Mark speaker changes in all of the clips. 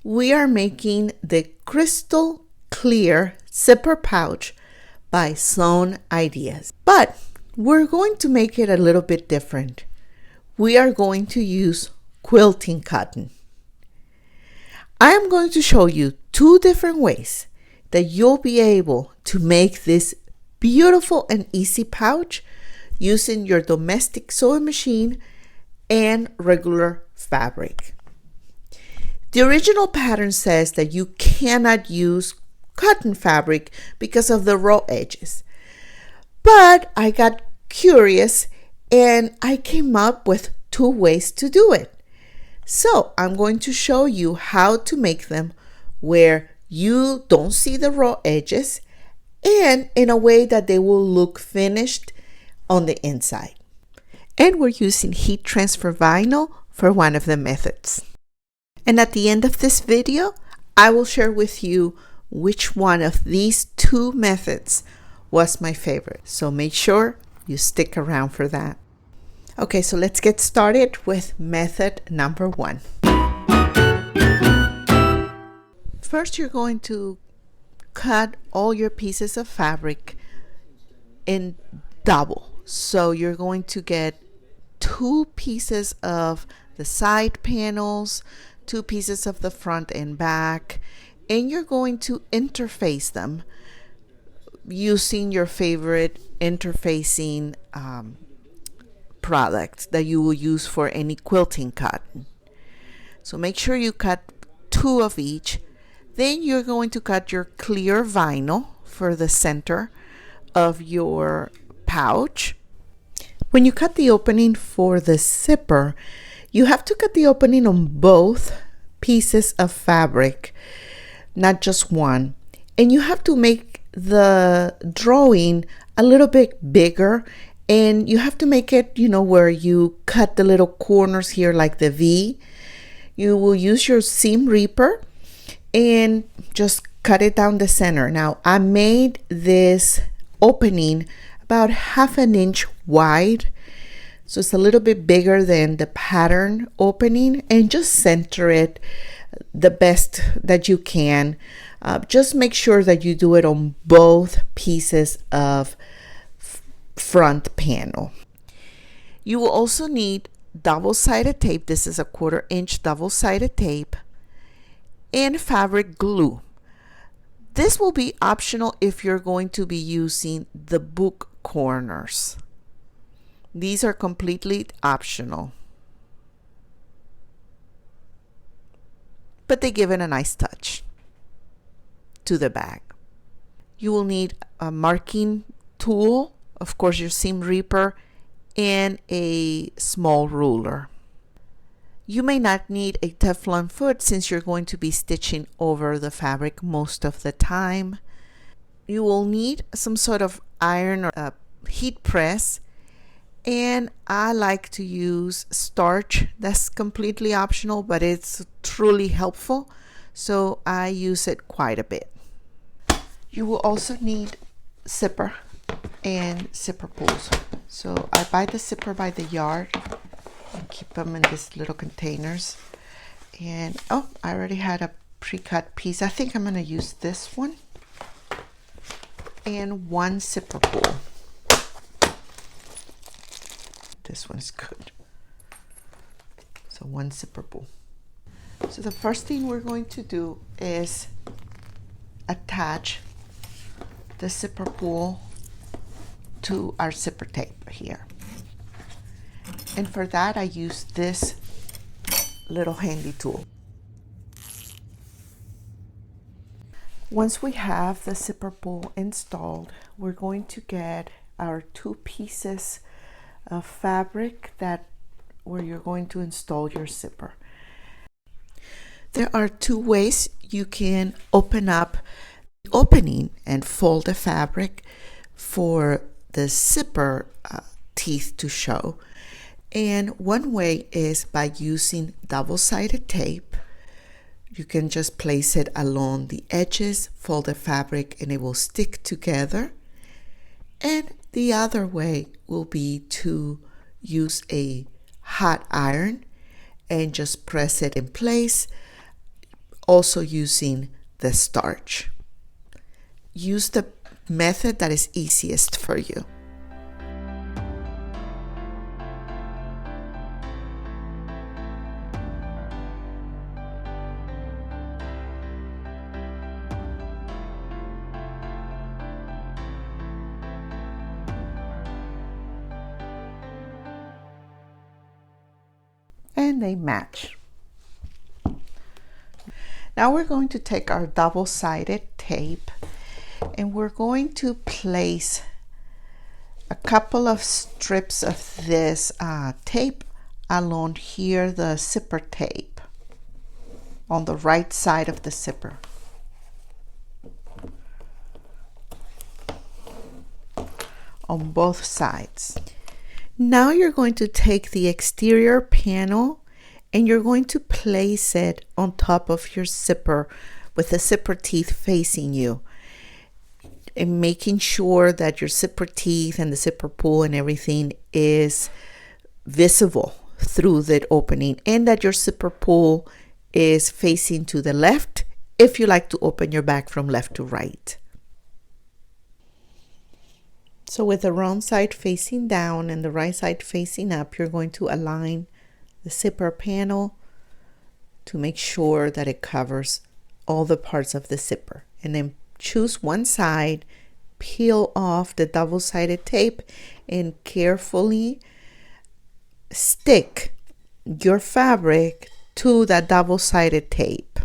Speaker 1: we are making the crystal clear zipper pouch by Sewnideas. But we're going to make it a little bit different. We are going to use quilting cotton. I am going to show you 2 different ways that you'll be able to make this beautiful and easy pouch using your domestic sewing machine and regular fabric. The original pattern says that you cannot use cotton fabric because of the raw edges. But I got curious and I came up with 2 ways to do it. So I'm going to show you how to make them where you don't see the raw edges and in a way that they will look finished on the inside. And we're using heat transfer vinyl for one of the methods. And at the end of this video, I will share with you which one of these 2 methods was my favorite. So make sure you stick around for that. Okay, so let's get started with method number 1. First, you're going to cut all your pieces of fabric in double. So you're going to get 2 pieces of the side panels, 2 pieces of the front and back, and you're going to interface them using your favorite interfacing product that you will use for any quilting cotton. So make sure you cut 2 of each. Then you're going to cut your clear vinyl for the center of your pouch. When you cut the opening for the zipper, you have to cut the opening on both pieces of fabric, not just one. And you have to make the drawing a little bit bigger, and you have to make it, where you cut the little corners here like the V. You will use your seam ripper and just cut it down the center. Now, I made this opening about 1/2 inch wide, so it's a little bit bigger than the pattern opening, and just center it the best that you can. Just make sure that you do it on both pieces of front panel. You will also need double-sided tape. This is a 1/4 inch double-sided tape and fabric glue. This will be optional if you're going to be using the book corners. These are completely optional, but they give it a nice touch to the bag. You will need a marking tool, of course your seam ripper, and a small ruler. You may not need a Teflon foot since you're going to be stitching over the fabric most of the time. You will need some sort of iron or a heat press, and I like to use starch. That's completely optional, but it's truly helpful, so I use it quite a bit. You will also need zipper and zipper pulls. So I buy the zipper by the yard and keep them in these little containers. And I already had a pre-cut piece. I think I'm going to use this one and 1 zipper pull. This one's good. So 1 zipper pull. So the first thing we're going to do is attach the zipper pull to our zipper tape here. And for that, I use this little handy tool. Once we have the zipper pull installed, we're going to get our 2 pieces of fabric where you're going to install your zipper. There are 2 ways you can open up the opening and fold the fabric for the zipper teeth to show. And one way is by using double-sided tape. You can just place it along the edges, fold the fabric, and it will stick together. And the other way will be to use a hot iron and just press it in place. also using the starch. Use the method that is easiest for you. And they match. Now we're going to take our double-sided tape and we're going to place a couple of strips of this tape along here, the zipper tape, on the right side of the zipper. On both sides. Now you're going to take the exterior panel and you're going to place it on top of your zipper with the zipper teeth facing you, and making sure that your zipper teeth and the zipper pull and everything is visible through that opening, and that your zipper pull is facing to the left if you like to open your bag from left to right. So with the wrong side facing down and the right side facing up, you're going to align the zipper panel to make sure that it covers all the parts of the zipper. And then choose one side, peel off the double-sided tape, and carefully stick your fabric to that double-sided tape.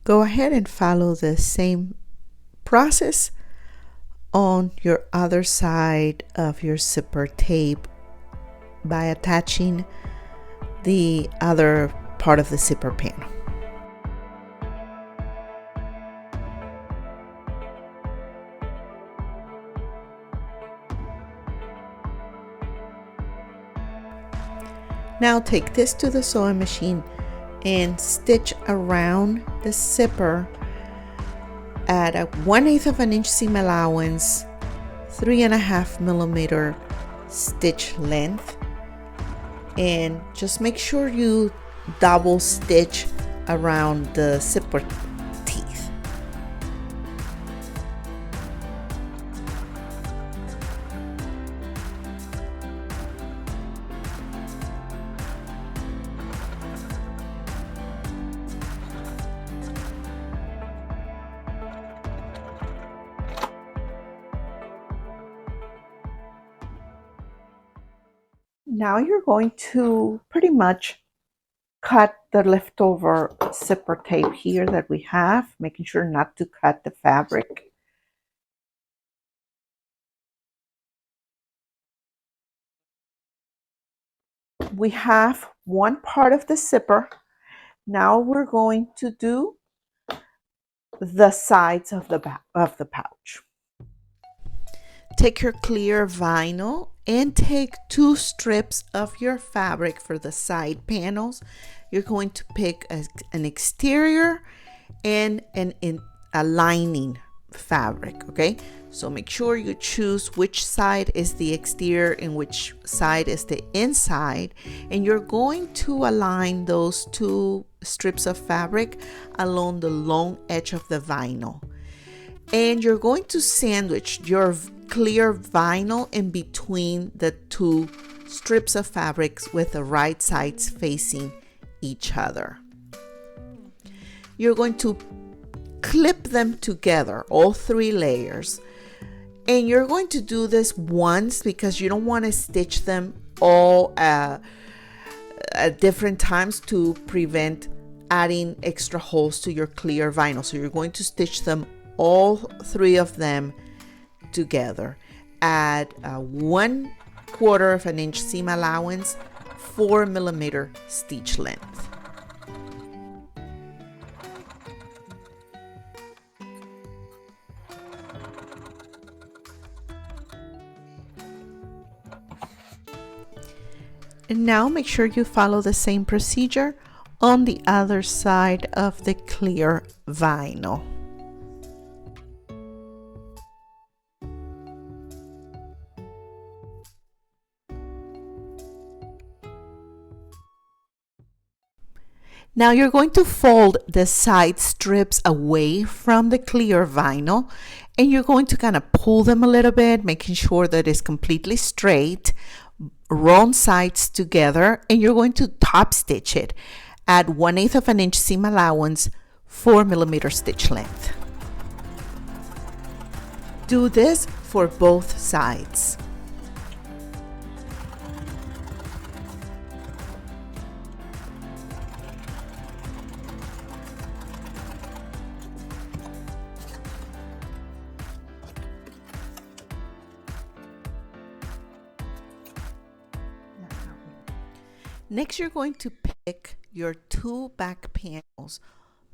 Speaker 1: Go ahead and follow the same process on your other side of your zipper tape by attaching the other part of the zipper panel. Now take this to the sewing machine and stitch around the zipper at a 1/8 of an inch seam allowance, 3.5 millimeter stitch length, and just make sure you double stitch around the zipper teeth. Now you're going to pretty much cut the leftover zipper tape here that we have, making sure not to cut the fabric. We have one part of the zipper. Now we're going to do the sides of the pouch. Take your clear vinyl and take 2 strips of your fabric for the side panels. You're going to pick an exterior and a lining fabric, okay? So make sure you choose which side is the exterior and which side is the inside, and you're going to align those 2 strips of fabric along the long edge of the vinyl. And you're going to sandwich your clear vinyl in between the 2 strips of fabrics with the right sides facing each other. You're going to clip them together, all 3 layers. And you're going to do this once because you don't want to stitch them all at different times to prevent adding extra holes to your clear vinyl. So you're going to stitch them, all 3 of them, together at 1/4 of an inch seam allowance, 4 millimeter stitch length. And now make sure you follow the same procedure on the other side of the clear vinyl. Now you're going to fold the side strips away from the clear vinyl, and you're going to kind of pull them a little bit, making sure that it's completely straight, wrong sides together, and you're going to top stitch it at 1/8 of an inch seam allowance, 4mm stitch length. Do this for both sides. Next, you're going to pick your two back panels,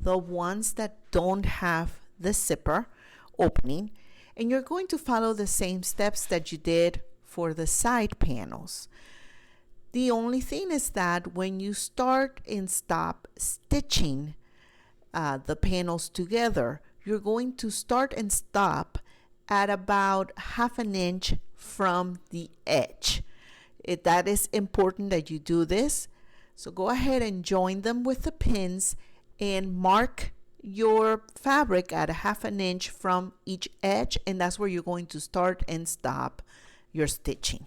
Speaker 1: the ones that don't have the zipper opening, and you're going to follow the same steps that you did for the side panels. The only thing is that when you start and stop stitching the panels together, you're going to start and stop at about 1/2 inch from the edge. That is important that you do this. So go ahead and join them with the pins and mark your fabric at 1/2 inch from each edge, and that's where you're going to start and stop your stitching.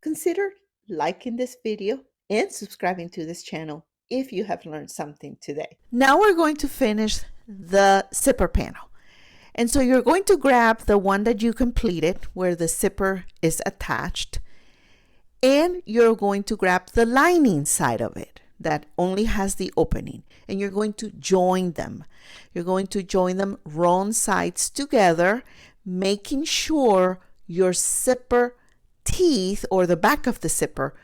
Speaker 1: Consider liking this video and subscribing to this channel if you have learned something today. Now we're going to finish the zipper panel. And so you're going to grab the one that you completed where the zipper is attached, and you're going to grab the lining side of it that only has the opening, and you're going to join them. You're going to join them wrong sides together, making sure your zipper teeth or the back of the zipper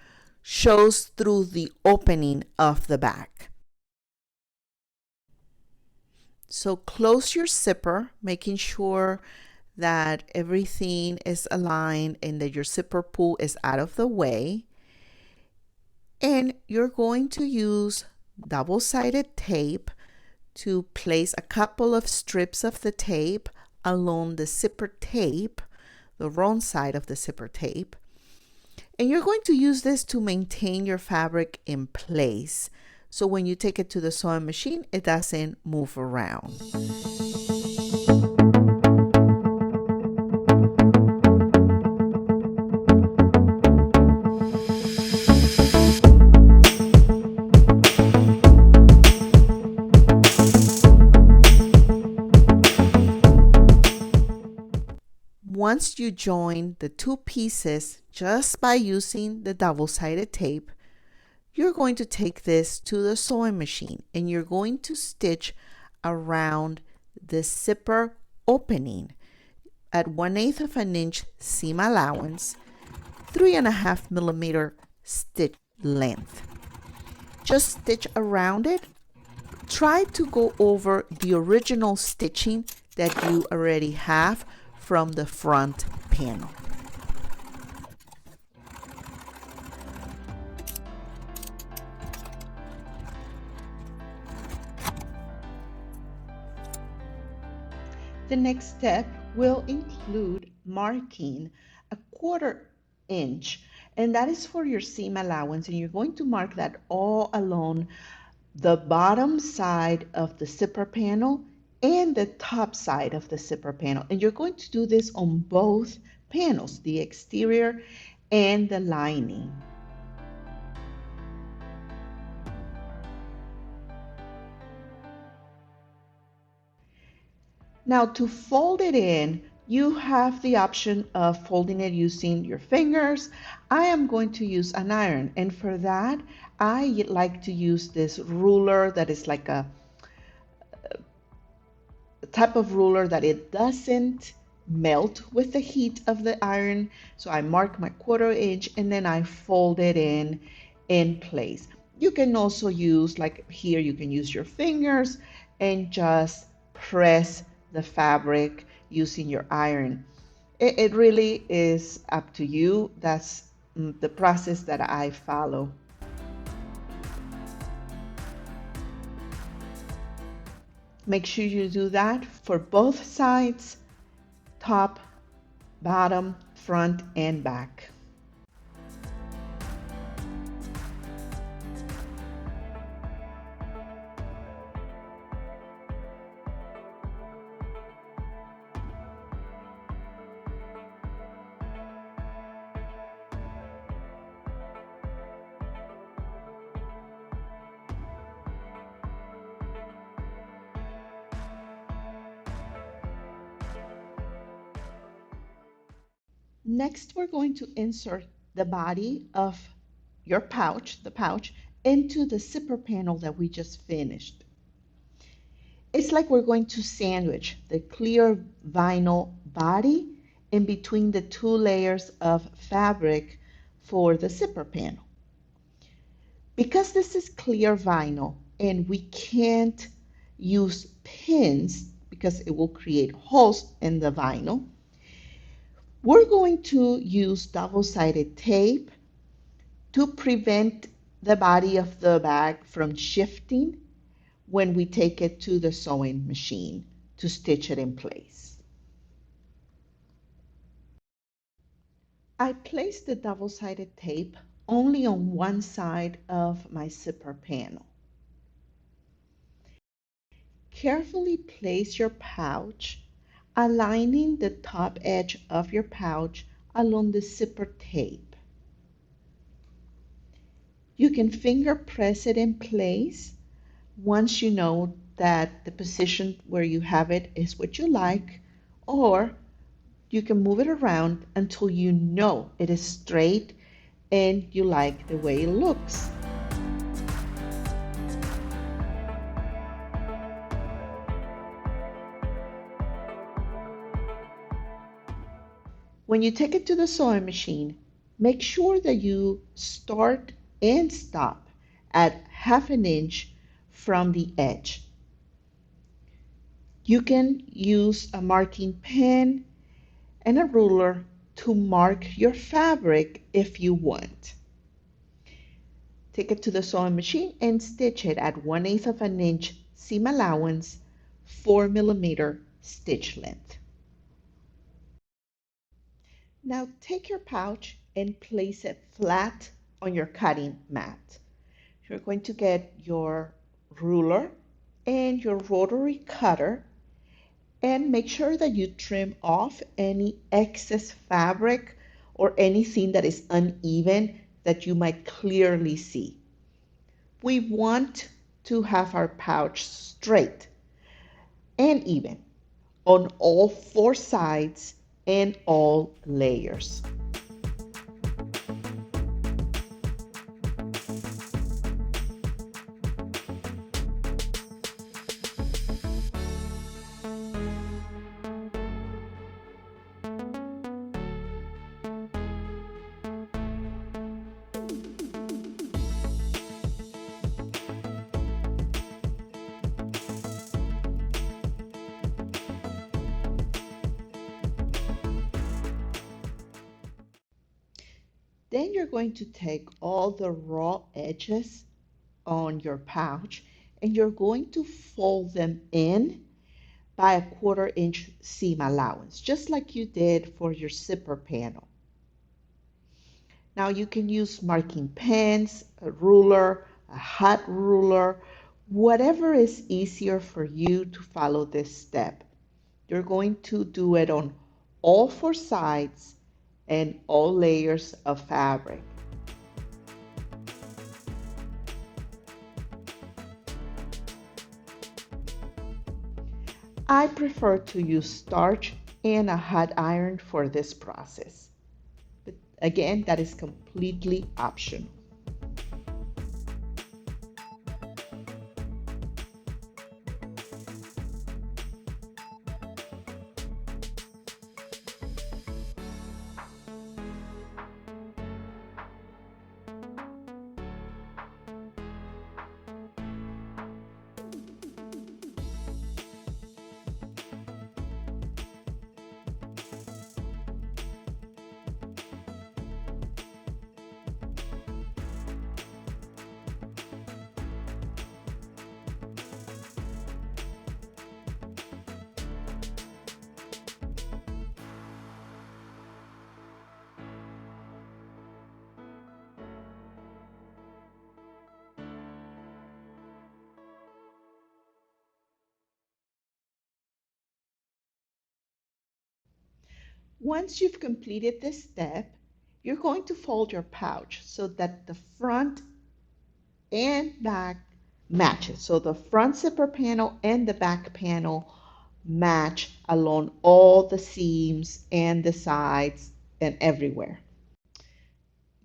Speaker 1: shows through the opening of the back. So close your zipper, making sure that everything is aligned and that your zipper pull is out of the way. And you're going to use double-sided tape to place a couple of strips of the tape along the zipper tape, the wrong side of the zipper tape. And you're going to use this to maintain your fabric in place. So when you take it to the sewing machine, it doesn't move around. Once you join the two pieces just by using the double-sided tape, you're going to take this to the sewing machine and you're going to stitch around the zipper opening at 1/8 of an inch seam allowance, 3.5mm stitch length. Just stitch around it. Try to go over the original stitching that you already have from the front panel. The next step will include marking a 1/4 inch, and that is for your seam allowance, and you're going to mark that all along the bottom side of the zipper panel and the top side of the zipper panel. And you're going to do this on both panels, the exterior and the lining. Now to fold it in, you have the option of folding it using your fingers. I am going to use an iron, and for that I like to use this ruler that is like a type of ruler that it doesn't melt with the heat of the iron. So I mark my 1/4 inch and then I fold it in place. You can also use, like here, you can use your fingers and just press the fabric using your iron. It really is up to you. That's the process that I follow. Make sure you do that for both sides, top, bottom, front, and back. Next, we're going to insert the body of your pouch, the pouch, into the zipper panel that we just finished. It's like we're going to sandwich the clear vinyl body in between the two layers of fabric for the zipper panel. Because this is clear vinyl and we can't use pins because it will create holes in the vinyl, we're going to use double-sided tape to prevent the body of the bag from shifting when we take it to the sewing machine to stitch it in place. I placed the double-sided tape only on one side of my zipper panel. Carefully place your pouch, aligning the top edge of your pouch along the zipper tape. You can finger press it in place once you know that the position where you have it is what you like, or you can move it around until you know it is straight and you like the way it looks. When you take it to the sewing machine, make sure that you start and stop at 1/2 inch from the edge. You can use a marking pen and a ruler to mark your fabric if you want. Take it to the sewing machine and stitch it at 1/8 inch seam allowance, 4mm stitch length. Now take your pouch and place it flat on your cutting mat. You're going to get your ruler and your rotary cutter and make sure that you trim off any excess fabric or anything that is uneven that you might clearly see. We want to have our pouch straight and even on all 4 sides and all layers. Then you're going to take all the raw edges on your pouch and you're going to fold them in by a 1/4 inch seam allowance, just like you did for your zipper panel. Now you can use marking pens, a ruler, a hot ruler, whatever is easier for you to follow this step. You're going to do it on all 4 sides and all layers of fabric. I prefer to use starch and a hot iron for this process. But again, that is completely optional. Once you've completed this step, you're going to fold your pouch so that the front and back matches. So the front zipper panel and the back panel match along all the seams and the sides and everywhere.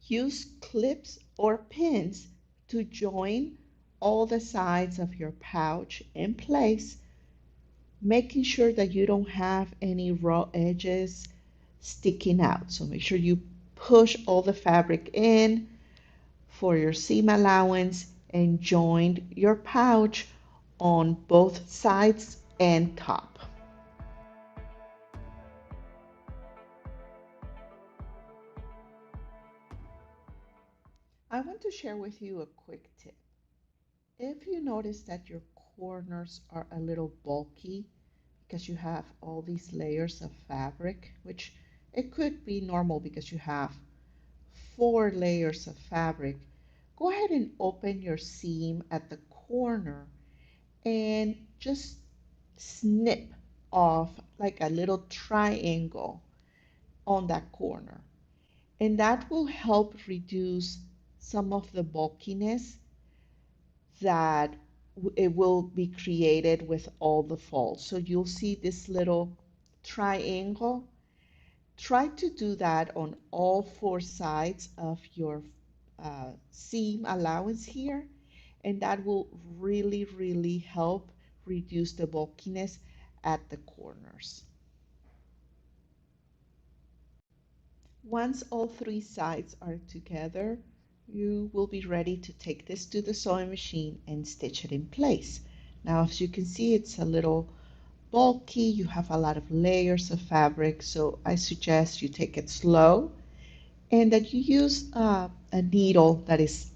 Speaker 1: Use clips or pins to join all the sides of your pouch in place, making sure that you don't have any raw edges sticking out. So make sure you push all the fabric in for your seam allowance and join your pouch on both sides and top. I want to share with you a quick tip. If you notice that your corners are a little bulky because you have all these layers of fabric, which it could be normal because you have 4 layers of fabric, go ahead and open your seam at the corner and just snip off like a little triangle on that corner. And that will help reduce some of the bulkiness that it will be created with all the folds. So you'll see this little triangle. Try to do that on all 4 sides of your seam allowance here, and that will really, really help reduce the bulkiness at the corners. Once all 3 sides are together, you will be ready to take this to the sewing machine and stitch it in place. Now, as you can see, it's a little bulky. You have a lot of layers of fabric, so I suggest you take it slow and that you use a needle that is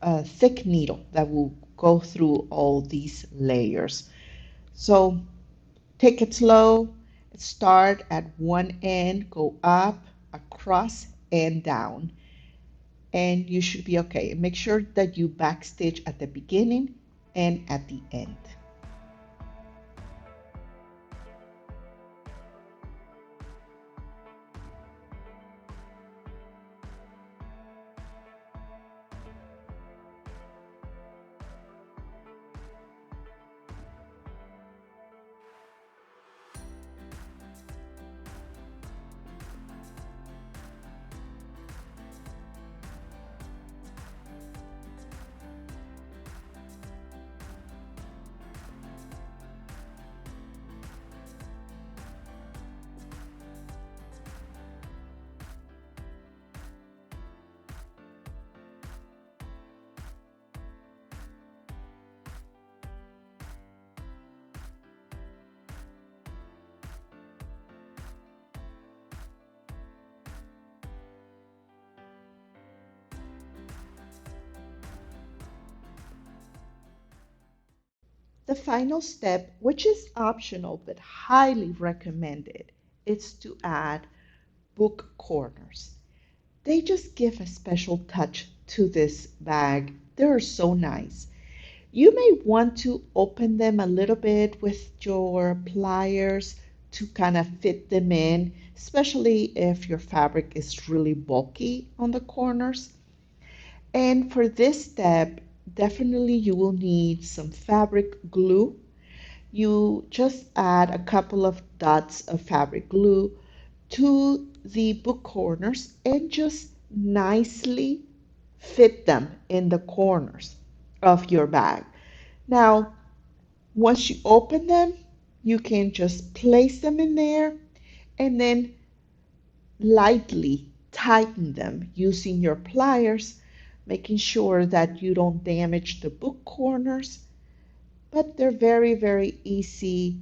Speaker 1: a thick needle that will go through all these layers. So take it slow, start at one end, go up, across, and down, and you should be okay. Make sure that you backstitch at the beginning and at the end. The final step, which is optional but highly recommended, is to add book corners. They just give a special touch to this bag. They're so nice. You may want to open them a little bit with your pliers to kind of fit them in, especially if your fabric is really bulky on the corners. And for this step, definitely you will need some fabric glue. You just add a couple of dots of fabric glue to the book corners and just nicely fit them in the corners of your bag. Now, once you open them, you can just place them in there and then lightly tighten them using your pliers, making sure that you don't damage the book corners, but they're very, very easy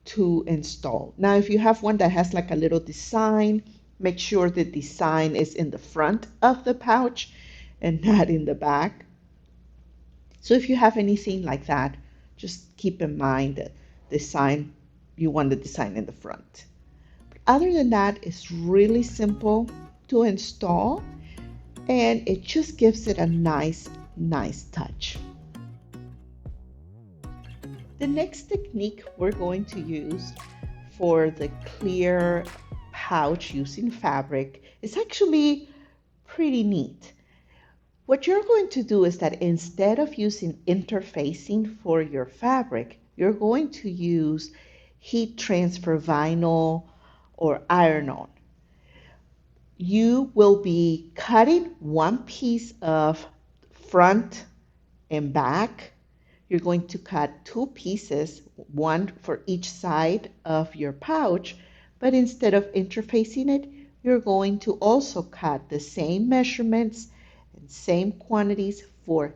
Speaker 1: to install. Now, if you have one that has like a little design, make sure the design is in the front of the pouch and not in the back. So if you have anything like that, just keep in mind that design, you want the design in the front. Other than that, it's really simple to install and it just gives it a nice, nice touch. The next technique we're going to use for the clear pouch using fabric is actually pretty neat. What you're going to do is that instead of using interfacing for your fabric, you're going to use heat transfer vinyl or iron-on. You will be cutting one piece of front and back. You're going to cut two pieces, one for each side of your pouch, but instead of interfacing it, you're going to also cut the same measurements and same quantities for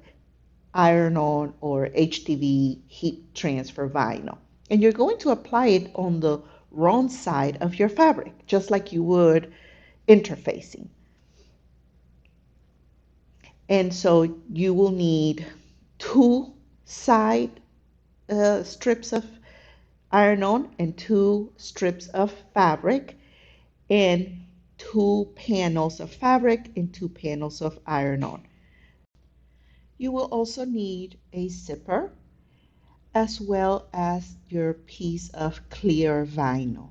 Speaker 1: iron-on or HTV heat transfer vinyl. And you're going to apply it on the wrong side of your fabric, just like you would interfacing. And so you will need two side strips of iron-on and two strips of fabric and two panels of fabric and two panels of iron-on. You will also need a zipper as well as your piece of clear vinyl.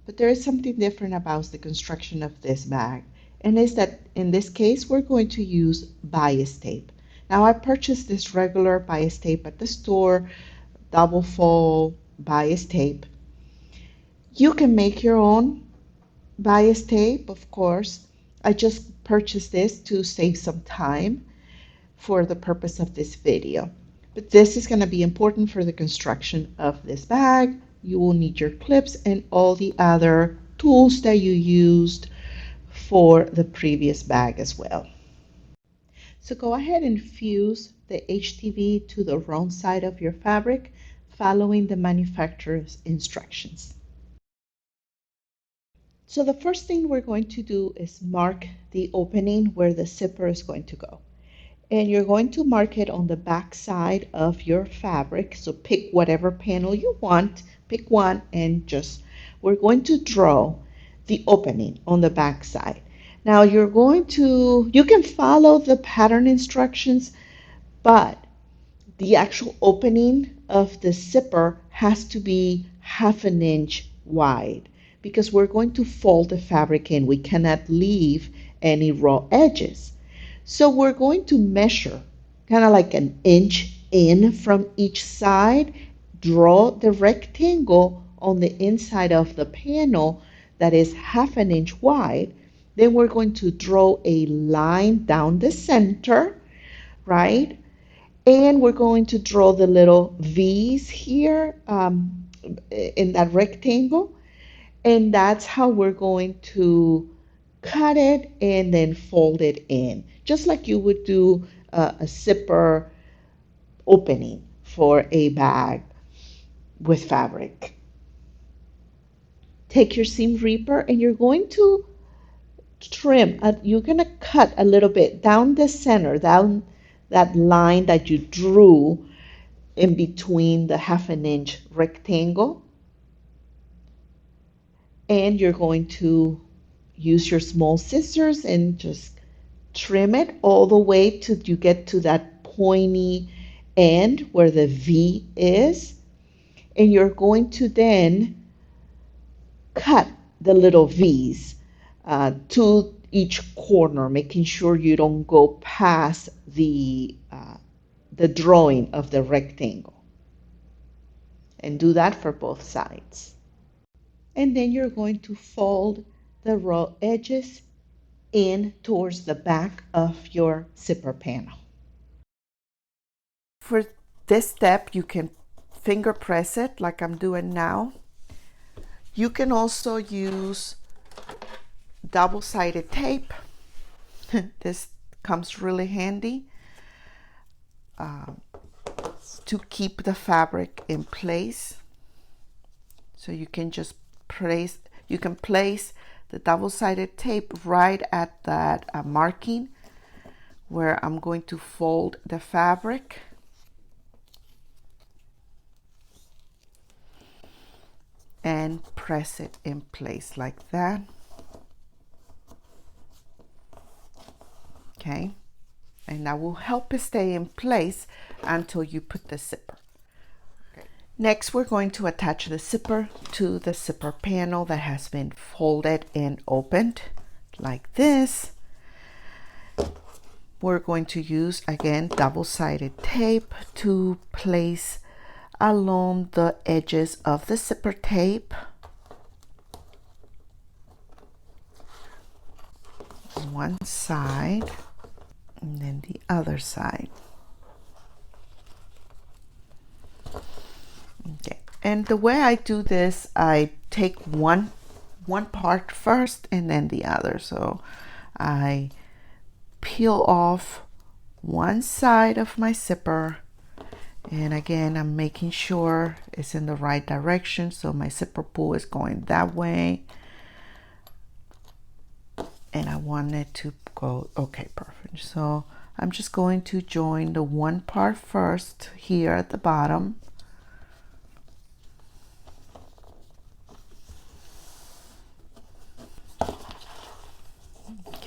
Speaker 1: But there is something different about the construction of this bag, and is that in this case we're going to use bias tape. Now I purchased this regular bias tape at the store, double fold bias tape. You can make your own bias tape, of course. I just purchased this to save some time for the purpose of this video. But this is going to be important for the construction of this bag. You will need your clips and all the other tools that you used for the previous bag as well. So go ahead and fuse the HTV to the wrong side of your fabric, following the manufacturer's instructions. So the first thing we're going to do is mark the opening where the zipper is going to go. And you're going to mark it on the back side of your fabric. So pick whatever panel you want, pick one, and we're going to draw the opening on the back side. Now you can follow the pattern instructions, but the actual opening of the zipper has to be 1/2 inch wide because we're going to fold the fabric in. We cannot leave any raw edges. So we're going to measure kind of like an inch in from each side, draw the rectangle on the inside of the panel that is 1/2 inch wide. Then we're going to draw a line down the center, right? And we're going to draw the little V's here in that rectangle. And that's how we're going to cut it and then fold it in, just like you would do a zipper opening for a bag with fabric. Take your seam ripper and you're going to trim, you're going to cut a little bit down the center, down that line that you drew in between the 1/2 inch rectangle. And you're going to use your small scissors and just trim it all the way till you get to that pointy end where the V is. And you're going to then cut the little V's to each corner, making sure you don't go past the drawing of the rectangle. And do that for both sides. And then you're going to fold the raw edges in towards the back of your zipper panel. For this step, you can finger press it like I'm doing now. You can also use double-sided tape. This comes really handy to keep the fabric in place. So you can just place the double-sided tape right at that marking where I'm going to fold the fabric. And press it in place like that. Okay, and that will help it stay in place until you put the zipper. Okay. Next, we're going to attach the zipper to the zipper panel that has been folded and opened like this. We're going to use, again, double-sided tape to place along the edges of the zipper tape. One side and then the other side. Okay, and the way I do this, I take one part first and then the other. So I peel off one side of my zipper, and again I'm making sure it's in the right direction, so my zipper pull is going that way, and I want it to go, okay, perfect. So I'm just going to join the one part first here at the bottom.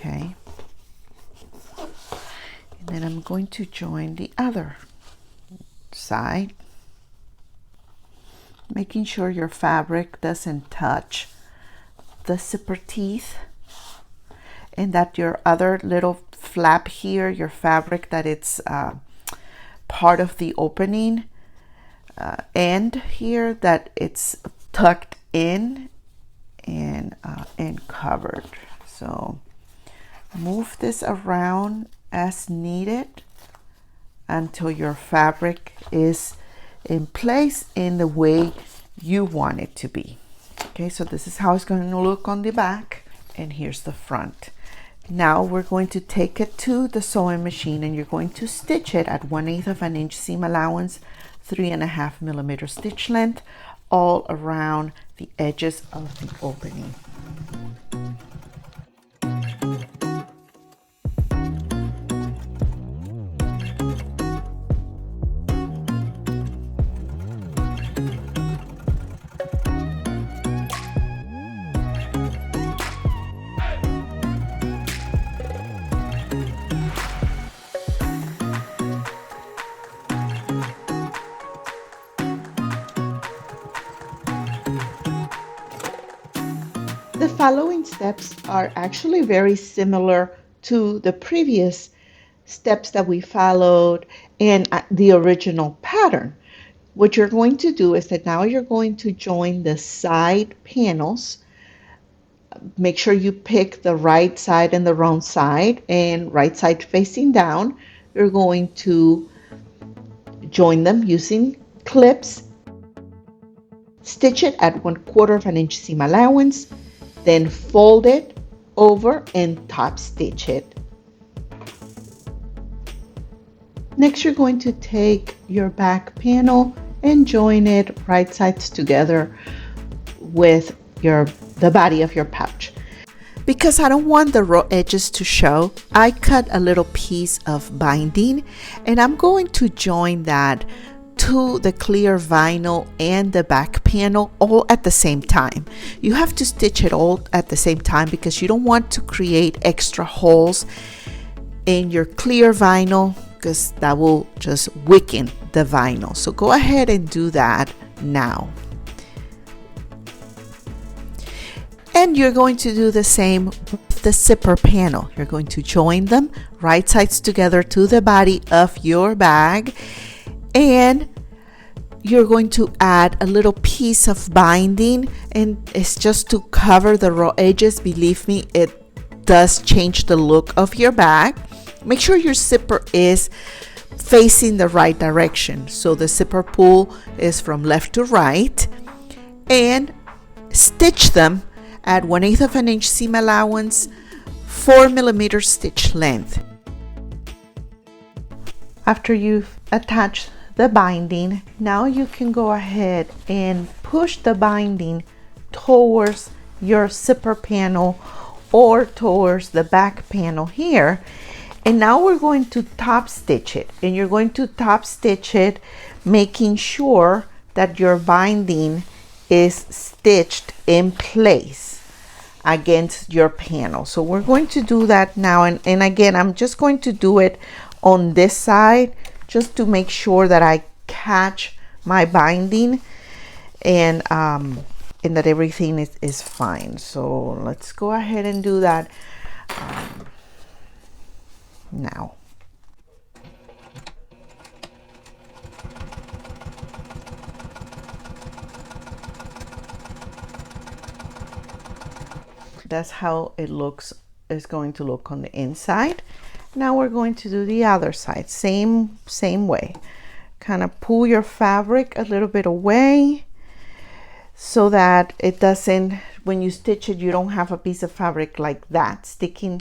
Speaker 1: Okay, and then I'm going to join the other side, making sure your fabric doesn't touch the zipper teeth, and that your other little flap here, your fabric, that it's part of the opening end here, that it's tucked in and covered. So move this around as needed until your fabric is in place in the way you want it to be. Okay, so this is how it's going to look on the back, and here's the front. Now we're going to take it to the sewing machine, and you're going to stitch it at 1/8 of an inch seam allowance, 3.5 millimeter stitch length, all around the edges of the opening. The following steps are actually very similar to the previous steps that we followed in the original pattern. What you're going to do is that now you're going to join the side panels. Make sure you pick the right side and the wrong side, and right side facing down. You're going to join them using clips. Stitch it at 1/4 of an inch seam allowance, then fold it over and top stitch it. Next, you're going to take your back panel and join it right sides together with the body of your pouch. Because I don't want the raw edges to show, I cut a little piece of binding, and I'm going to join that to the clear vinyl and the back panel all at the same time. You have to stitch it all at the same time because you don't want to create extra holes in your clear vinyl, because that will just weaken the vinyl. So go ahead and do that now. And you're going to do the same with the zipper panel. You're going to join them right sides together to the body of your bag, and you're going to add a little piece of binding, and it's just to cover the raw edges. Believe me, it does change the look of your bag. Make sure your zipper is facing the right direction, so the zipper pull is from left to right, and stitch them at 1/8 of an inch seam allowance, 4 millimeter stitch length. After you've attached the binding, now you can go ahead and push the binding towards your zipper panel or towards the back panel here, and now we're going to top stitch it, and you're going to top stitch it making sure that your binding is stitched in place against your panel. So we're going to do that now, and again, I'm just going to do it on this side just to make sure that I catch my binding, and that everything is fine. So let's go ahead and do that now. That's how it looks, is going to look on the inside. Now we're going to do the other side, same way. Kind of pull your fabric a little bit away so that it doesn't, when you stitch it, you don't have a piece of fabric like that sticking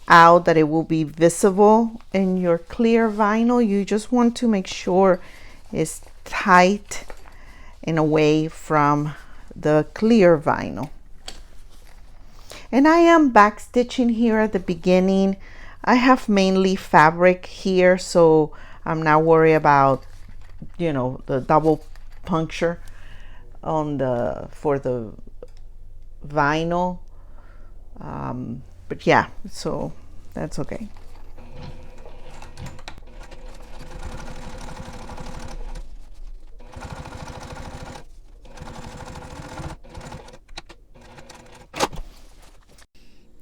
Speaker 1: out that it will be visible in your clear vinyl. You just want to make sure it's tight and away from the clear vinyl. And I am back stitching here at the beginning. I have mainly fabric here, so I'm not worried about, you know, the double puncture on for the vinyl. But yeah, so that's okay.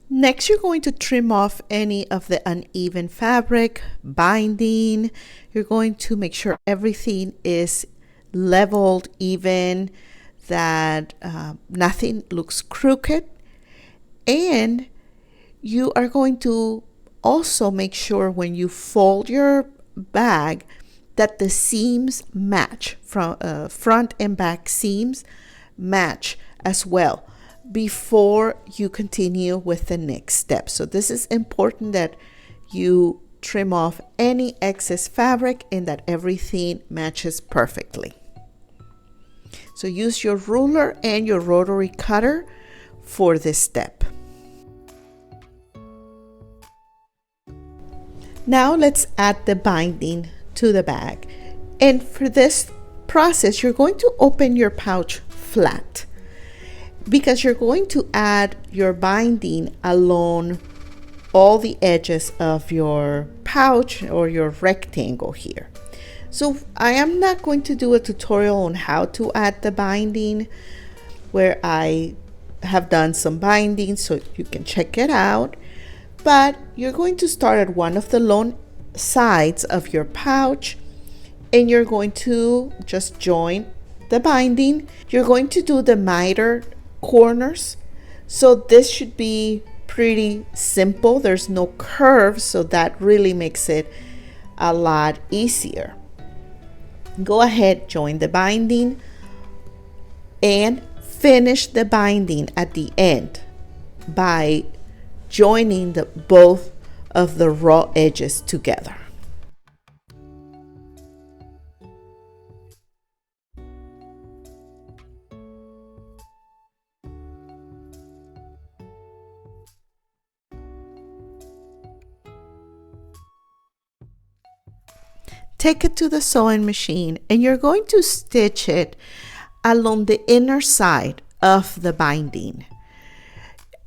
Speaker 1: Next, you're going to trim off any of the uneven fabric, binding. You're going to make sure everything is leveled, even, that nothing looks crooked. And you are going to also make sure when you fold your bag that the seams match, from front and back seams match as well, before you continue with the next step. So this is important, that you trim off any excess fabric and that everything matches perfectly. So use your ruler and your rotary cutter for this step. Now let's add the binding to the bag. And for this process, you're going to open your pouch flat, because you're going to add your binding along all the edges of your pouch or your rectangle here. So I am not going to do a tutorial on how to add the binding, where I have done some binding, so you can check it out. But you're going to start at one of the long sides of your pouch, and you're going to just join the binding. You're going to do the miter corners. So this should be pretty simple. There's no curves, so that really makes it a lot easier. Go ahead, join the binding, and finish the binding at the end by joining both of the raw edges together. Take it to the sewing machine, and you're going to stitch it along the inner side of the binding.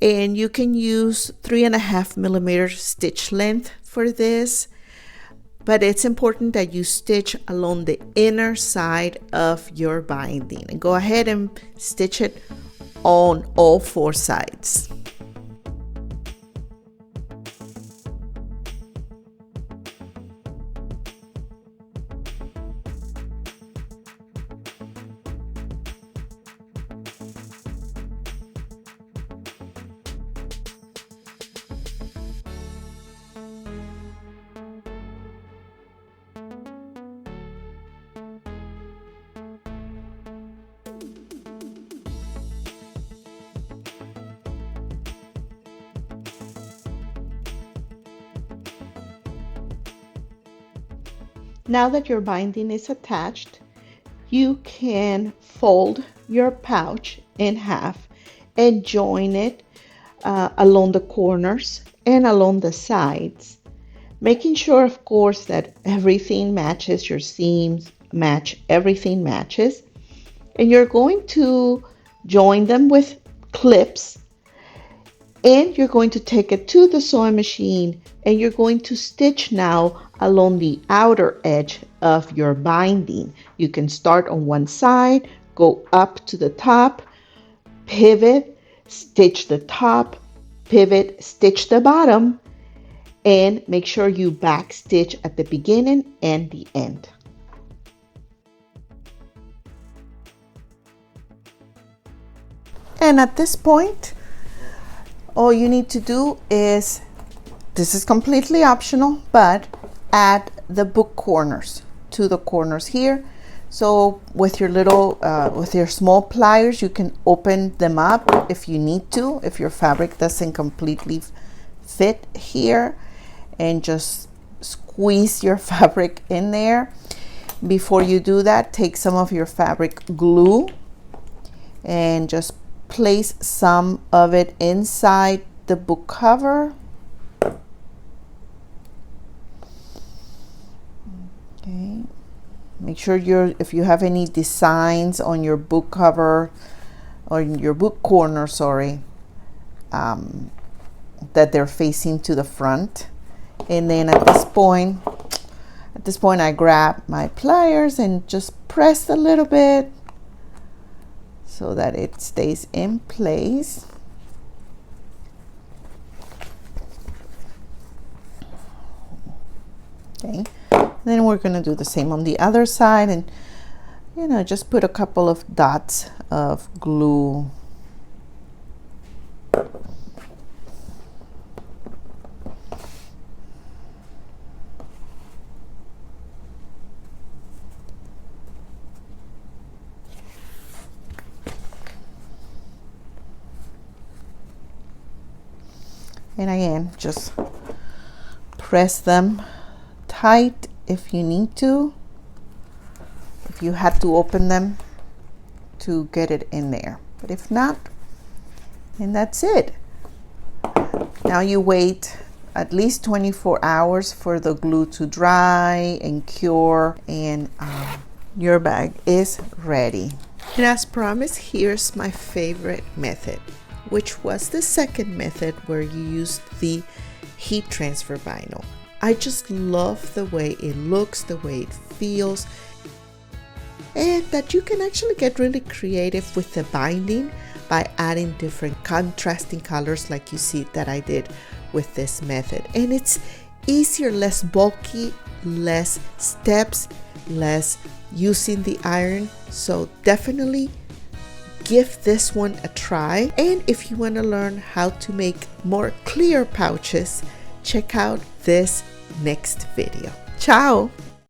Speaker 1: And you can use 3.5 millimeter stitch length for this, but it's important that you stitch along the inner side of your binding, and go ahead and stitch it on all 4 sides. Now that your binding is attached, you can fold your pouch in half and join it along the corners and along the sides, making sure, of course, that everything matches, your seams match, everything matches. And you're going to join them with clips, and you're going to take it to the sewing machine, and you're going to stitch now along the outer edge of your binding. You can start on one side, go up to the top, pivot, stitch the top, pivot, stitch the bottom, and make sure you back stitch at the beginning and the end. And at this point, all you need to do is, this is completely optional, but add the book corners to the corners here. So with your little, with your small pliers, you can open them up if you need to, if your fabric doesn't completely fit here, and just squeeze your fabric in there. Before you do that, take some of your fabric glue and just place some of it inside the book cover. Okay. Make sure if you have any designs on your book cover or in your book corner, sorry, that they're facing to the front. And then at this point I grab my pliers and just press a little bit so that it stays in place. Okay, then we're going to do the same on the other side, and just put a couple of dots of glue. And again, just press them tight if you need to, if you had to open them to get it in there. But if not, then that's it. Now you wait at least 24 hours for the glue to dry and cure, and your bag is ready. And as promised, here's my favorite method, which was the second method where you used the heat transfer vinyl. I just love the way it looks, the way it feels, and that you can actually get really creative with the binding by adding different contrasting colors like you see that I did with this method. And it's easier, less bulky, less steps, less using the iron. So definitely give this one a try. And if you want to learn how to make more clear pouches, check out this next video. Ciao!